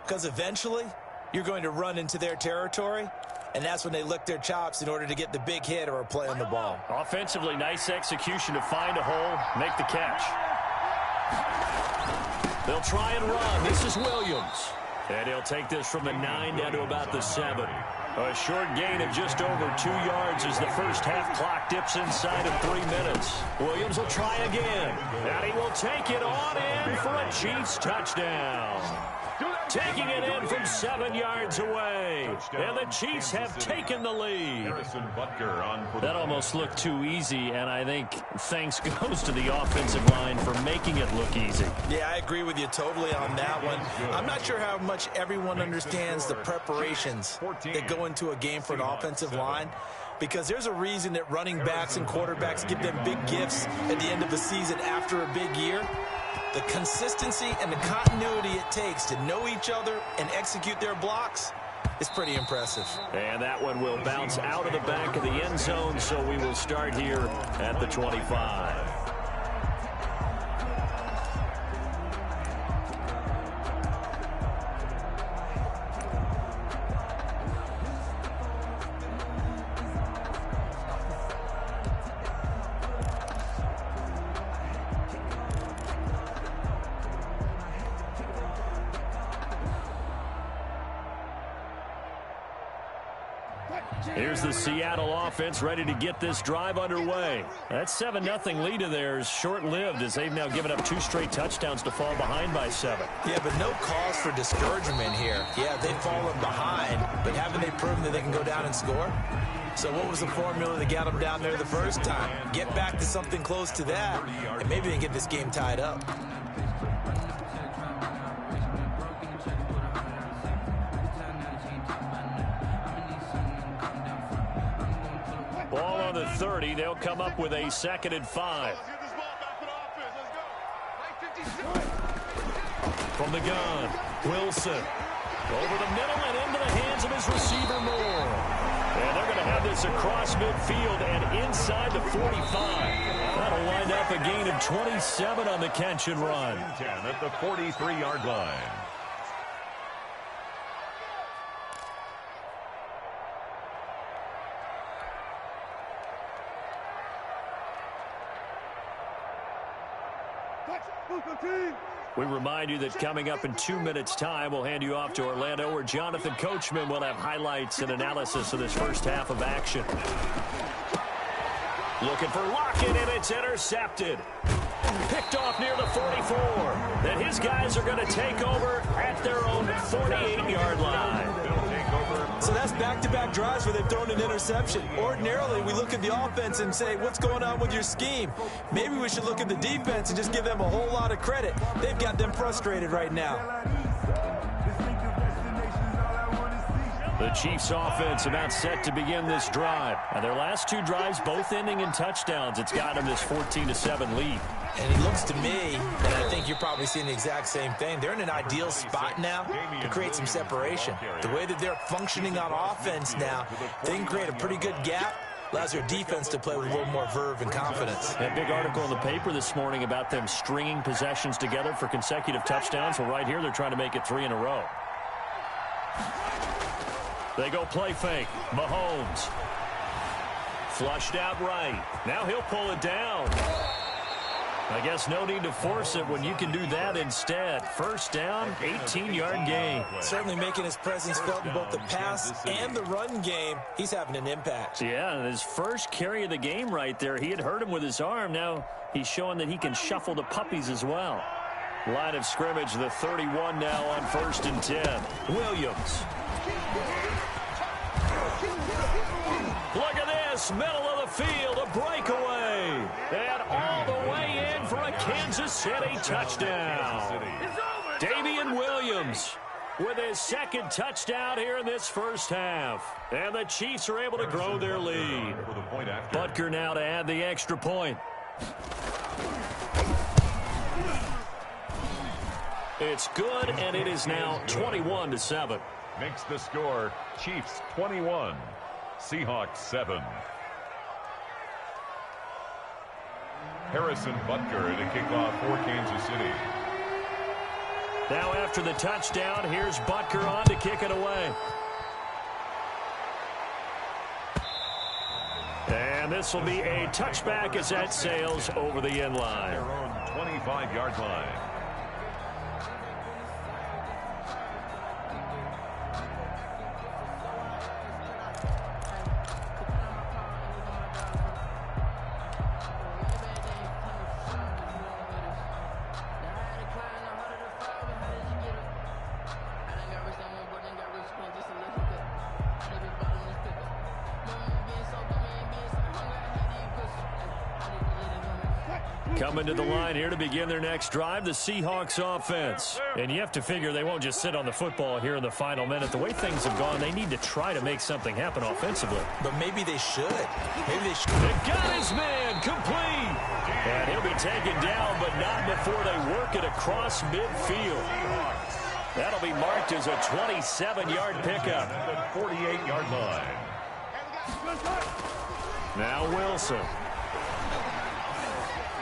because eventually you're going to run into their territory. And that's when they lick their chops in order to get the big hit or a play on the ball. Offensively, nice execution to find a hole, make the catch. They'll try and run. This is Williams. And he'll take this from the 9 down to about the 7. A short gain of just over 2 yards as the first half clock dips inside of 3 minutes. Williams will try again. And he will take it on in for a Chiefs touchdown. Taking it in from 7 yards away. And the Chiefs have taken the lead. That almost looked too easy, and I think thanks goes to the offensive line for making it look easy. Yeah, I agree with you totally on that one. I'm not sure how much everyone understands the preparations that go into a game for an offensive line, because there's a reason that running backs and quarterbacks give them big gifts at the end of the season after a big year. The consistency and the continuity it takes to know each other and execute their blocks is pretty impressive. And that one will bounce out of the back of the end zone, so we will start here at the 25. Here's the Seattle offense ready to get this drive underway. That 7-0 lead of theirs short-lived as they've now given up 2 straight touchdowns to fall behind by 7. Yeah, but no cause for discouragement here. Yeah, they've fallen behind, but haven't they proven that they can go down and score? So what was the formula that got them down there the first time? Get back to something close to that, and maybe they get this game tied up. the 30. They'll come up with a 2nd and 5. Let's get this ball back for the offense. Let's go. From the gun, Wilson. Over the middle and into the hands of his receiver, Moore. And they're going to have this across midfield and inside the 45. That'll wind up a gain of 27 on the catch and run. 10 at the 43-yard line. We remind you that coming up in 2 minutes' time, we'll hand you off to Orlando, where Jonathan Coachman will have highlights and analysis of this first half of action. Looking for Lockett, and it's intercepted. Picked off near the 44. Then his guys are going to take over at their own 48-yard line. So that's back-to-back drives where they've thrown an interception. Ordinarily, we look at the offense and say, what's going on with your scheme? Maybe we should look at the defense and just give them a whole lot of credit. They've got them frustrated right now. The Chiefs offense about set to begin this drive. And their last 2 drives both ending in touchdowns. It's got them this 14-7 lead. And it looks to me, and I think you're probably seeing the exact same thing, they're in an ideal spot now to create some separation. The way that they're functioning on offense now, they can create a pretty good gap. Allows their defense to play with a little more verve and confidence. That big article in the paper this morning about them stringing possessions together for consecutive touchdowns. Well, right here, they're trying to make it 3 in a row. They go play fake. Mahomes. Flushed out right. Now he'll pull it down. I guess no need to force it when you can do that instead. First down, 18-yard gain. Certainly making his presence felt in both the pass and the run game. He's having an impact. Yeah, and his first carry of the game right there, he had hurt him with his arm. Now he's showing that he can shuffle the puppies as well. Line of scrimmage, the 31 now on 1st and 10. Williams. Look at this, middle of the field, a breakaway. And all the way in for a Kansas City touchdown. Damian Williams with his 2nd touchdown here in this first half. And the Chiefs are able to grow their lead. Butker now to add the extra point. It's good, and it is now 21-7. Makes the score Chiefs 21, Seahawks 7. Harrison Butker to kick off for Kansas City. Now after the touchdown, here's Butker on to kick it away. And this will be a touchback as that sails over the end line. Their own 25-yard line. Coming to the line here to begin their next drive, the Seahawks offense. And you have to figure they won't just sit on the football here in the final minute. The way things have gone, they need to try to make something happen offensively. But maybe they should. Maybe they should. They got his man complete. And he'll be taken down, but not before they work it across midfield. That'll be marked as a 27-yard pickup. The 48-yard line. Now Wilson.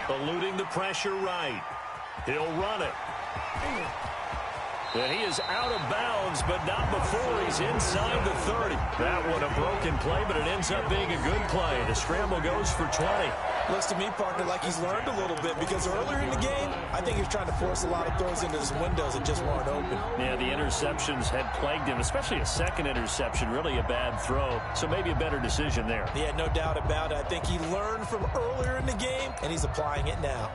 Eluding the pressure right. He'll run it. And he is out of bounds, but not before he's inside the 30. That one a broken play, but it ends up being a good play. The scramble goes for 20. Looks to me, partner, like he's learned a little bit, because earlier in the game, I think he was trying to force a lot of throws into some windows that just weren't open. Yeah, the interceptions had plagued him, especially a second interception, really a bad throw. So maybe a better decision there. Yeah, no doubt about it. I think he learned from earlier in the game, and he's applying it now.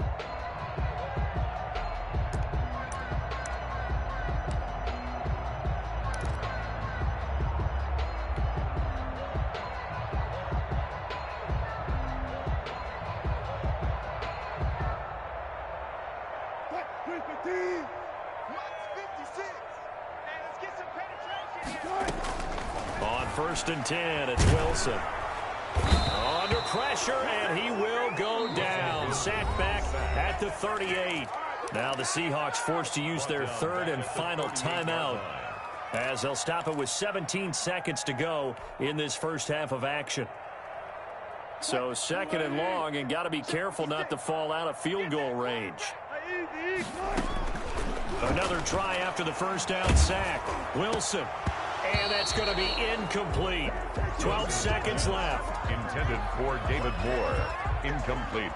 On 1st and 10, it's Wilson. On Under pressure, and he will go down. Sacked back at the 38. Now the Seahawks forced to use their third and final timeout, as they'll stop it with 17 seconds to go in this first half of action. So second and long, and got to be careful not to fall out of field goal range. Another try after the first down sack. Wilson. And that's going to be incomplete. 12 seconds left. Intended for David Moore. Incomplete.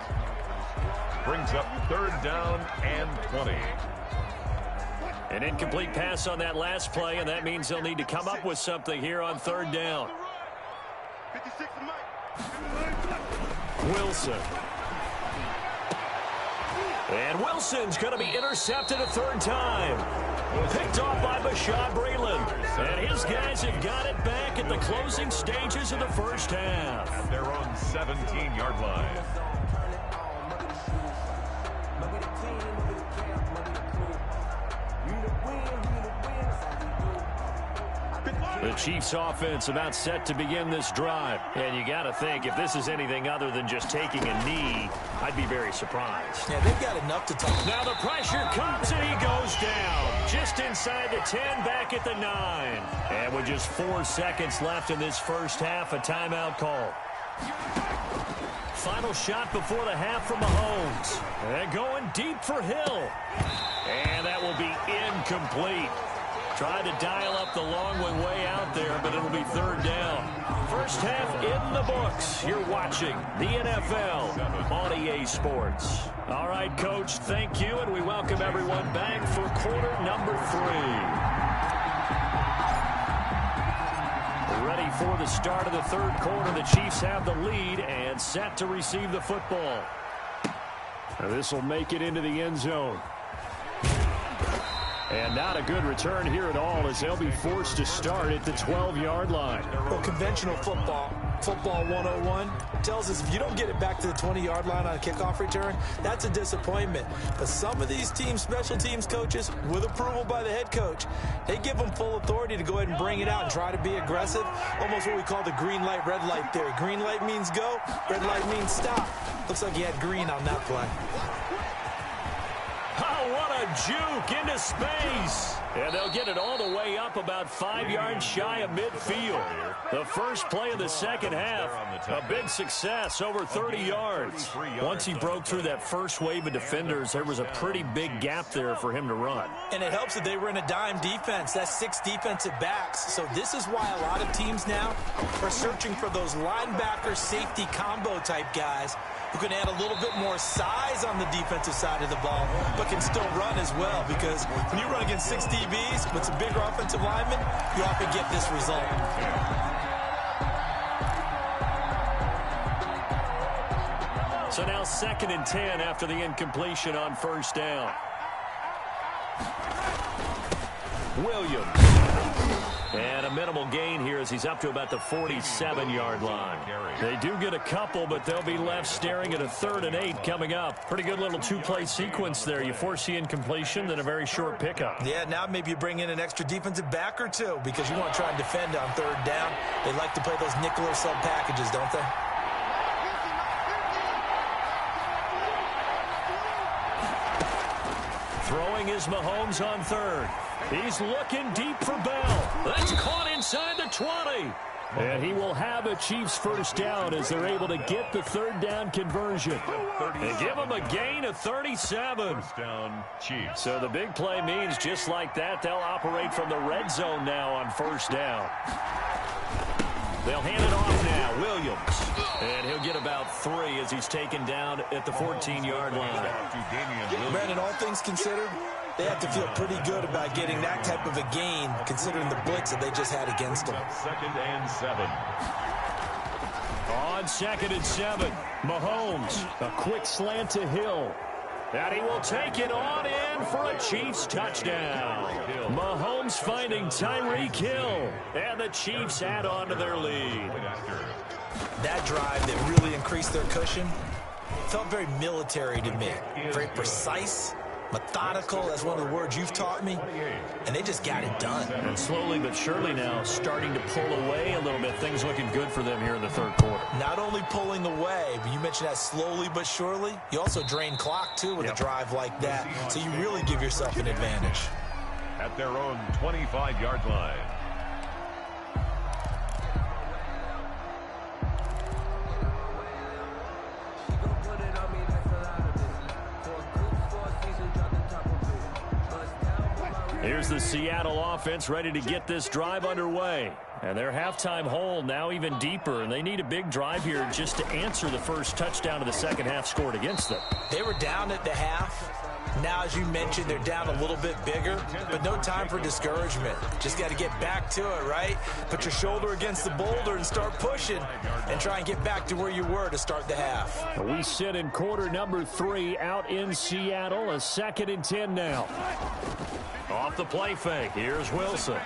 Brings up third down and 20. An incomplete pass on that last play, and that means they'll need to come up with something here on third down. Wilson. And Wilson's going to be intercepted a third time. Picked off by Bashaud Breeland. And his guys have got it back at the closing stages of the first half. At their own 17-yard line. The Chiefs offense about set to begin this drive. And you got to think, if this is anything other than just taking a knee, I'd be very surprised. Yeah, they've got enough to talk. Now the pressure comes and he goes down. Just inside the 10, back at the 9. And with just 4 seconds left in this first half, a timeout call. Final shot before the half from Mahomes. And going deep for Hill. And that will be incomplete. Tried to dial up the long one way out there, but it'll be third down. First half in the books. You're watching the NFL on EA Sports. All right, Coach, thank you, and we welcome everyone back for quarter number 3. Ready for the start of the third quarter. The Chiefs have the lead and set to receive the football. This will make it into the end zone. And not a good return here at all, as they'll be forced to start at the 12-yard line. Well, conventional football 101, tells us if you don't get it back to the 20-yard line on a kickoff return, that's a disappointment. But some of these teams, special teams coaches, with approval by the head coach, they give them full authority to go ahead and bring it out and try to be aggressive. Almost what we call the green light, red light theory. Green light means go, red light means stop. Looks like he had green on that play. Oh, what a juke into space. And they'll get it all the way up about 5 yards shy of midfield. The first play of the second half, a big success, over 30 yards. Once he broke through that first wave of defenders, there was a pretty big gap there for him to run. And it helps that they were in a dime defense. That's 6 defensive backs. So this is why a lot of teams now are searching for those linebacker safety combo type guys who can add a little bit more size on the defensive side of the ball, but can still run as well, because when you run against 6 DBs with some bigger offensive linemen, you often get this result. So now 2nd and 10 after the incompletion on first down. Williams. And a minimal gain here as he's up to about the 47-yard line. They do get a couple, but they'll be left staring at a 3rd and 8 coming up. Pretty good little 2-play sequence there. You force the incompletion, then a very short pickup. Yeah, now maybe you bring in an extra defensive back or two, because you want to try and defend on 3rd down. They like to play those nickel or sub packages, don't they? Throwing is Mahomes on 3rd. He's looking deep for Bell. That's caught inside the 20. And he will have a Chiefs first down as they're able to get the 3rd down conversion. They give him a gain of 37. First down, Chiefs. So the big play means just like that, they'll operate from the red zone now on first down. They'll hand it off now. Williams. And he'll get about 3 as he's taken down at the 14-yard line. Brandon, all things considered, they have to feel pretty good about getting that type of a gain, considering the blitz that they just had against them. 2nd and 7. On 2nd and 7, Mahomes. A quick slant to Hill. And he will take it on in for a Chiefs touchdown. Mahomes finding Tyreek Hill. And the Chiefs add on to their lead. That drive that really increased their cushion felt very military to me. Very precise. Methodical, that's one of the words you've taught me. And they just got it done. And slowly but surely now starting to pull away a little bit. Things looking good for them here in the third quarter. Not only pulling away, but you mentioned that slowly but surely. You also drain clock, too, with a drive like that. So you really give yourself an advantage. At their own 25-yard line. Here's the Seattle offense ready to get this drive underway. And their halftime hole now even deeper, and they need a big drive here just to answer the first touchdown of the second half scored against them. They were down at the half. Now, as you mentioned, they're down a little bit bigger, but no time for discouragement. Just got to get back to it, right? Put your shoulder against the boulder and start pushing and try and get back to where you were to start the half. We sit in quarter number 3 out in Seattle. A 2nd and 10 now. Off the play fake, here's Wilson.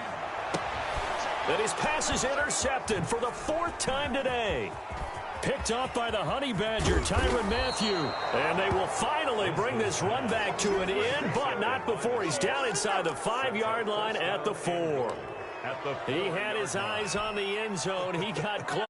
And his pass is intercepted for the 4th time today. Picked off by the Honey Badger, Tyrann Mathieu. And they will finally bring this run back to an end, but not before he's down inside the 5-yard line at the 4. He had his eyes on the end zone. He got close.